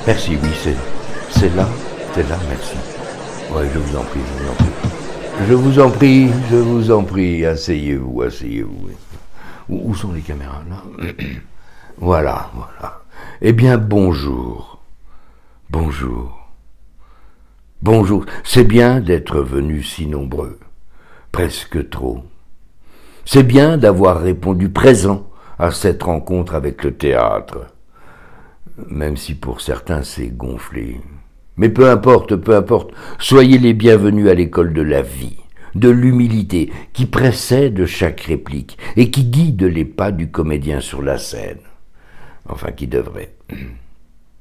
Merci, oui, c'est là, merci. Oui, je vous en prie, je vous en prie. Je vous en prie, asseyez-vous, asseyez-vous. Oui. Où sont les caméras, là? Voilà, voilà. Eh bien, bonjour. Bonjour. Bonjour. C'est bien d'être venus si nombreux. Presque trop. C'est bien d'avoir répondu présent à cette rencontre avec le théâtre. Même si pour certains c'est gonflé. Mais peu importe, soyez les bienvenus à l'école de la vie, de l'humilité qui précède chaque réplique et qui guide les pas du comédien sur la scène. Enfin, qui devrait.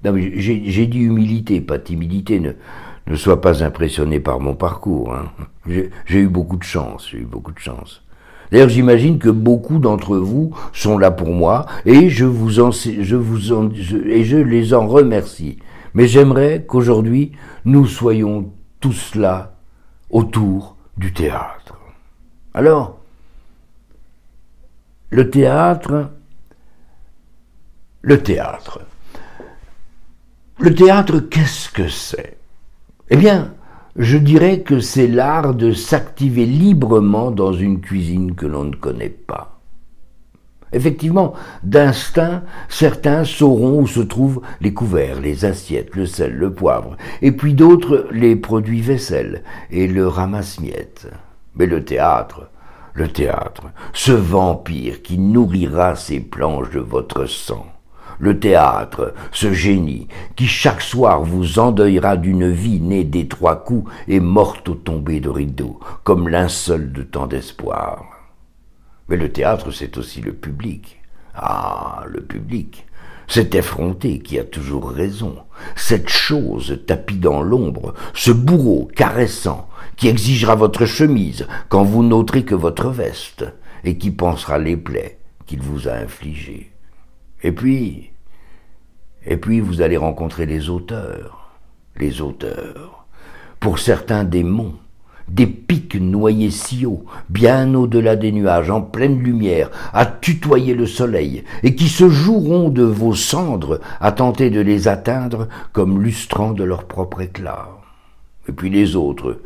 Non, mais j'ai dit humilité, pas timidité, ne sois pas impressionné par mon parcours. Hein. J'ai eu beaucoup de chance, j'ai eu beaucoup de chance. D'ailleurs, j'imagine que beaucoup d'entre vous sont là pour moi et je les en remercie. Mais j'aimerais qu'aujourd'hui, nous soyons tous là autour du théâtre. Alors, le théâtre, qu'est-ce que c'est? Eh bien, je dirais que c'est l'art de s'activer librement dans une cuisine que l'on ne connaît pas. Effectivement, d'instinct, certains sauront où se trouvent les couverts, les assiettes, le sel, le poivre, et puis d'autres les produits vaisselle et le ramasse-miettes. Mais le théâtre, ce vampire qui nourrira ces planches de votre sang. Le théâtre, ce génie, qui chaque soir vous endeuillera d'une vie née des 3 coups et morte au tomber de rideau, comme linceul de tant d'espoir. Mais le théâtre, c'est aussi le public. Ah, le public, cet effronté qui a toujours raison, cette chose tapie dans l'ombre, ce bourreau caressant qui exigera votre chemise quand vous n'ôterez que votre veste et qui pansera les plaies qu'il vous a infligées. Et puis, vous allez rencontrer les auteurs. Pour certains démons, des pics noyés si haut, bien au-delà des nuages, en pleine lumière, à tutoyer le soleil, et qui se joueront de vos cendres à tenter de les atteindre comme lustrant de leur propre éclat. Et puis les autres,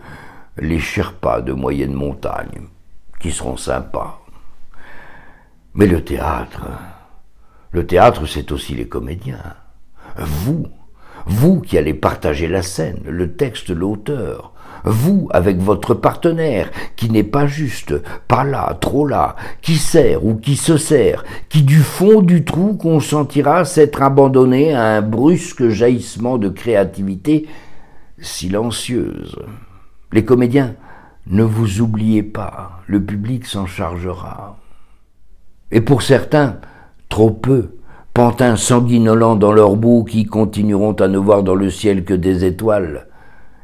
les Sherpas de moyenne montagne, qui seront sympas. Mais le théâtre, c'est aussi les comédiens. Vous qui allez partager la scène, le texte, l'auteur, vous avec votre partenaire qui n'est pas juste, pas là, trop là, qui sert ou qui se sert, qui du fond du trou consentira s'être abandonné à un brusque jaillissement de créativité silencieuse. Les comédiens, ne vous oubliez pas, le public s'en chargera. Et pour certains, trop peu, pantins sanguinolents dans leur boue qui continueront à ne voir dans le ciel que des étoiles,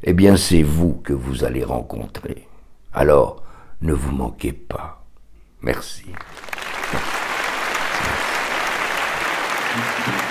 eh bien c'est vous que vous allez rencontrer. Alors, ne vous manquez pas. Merci. Merci.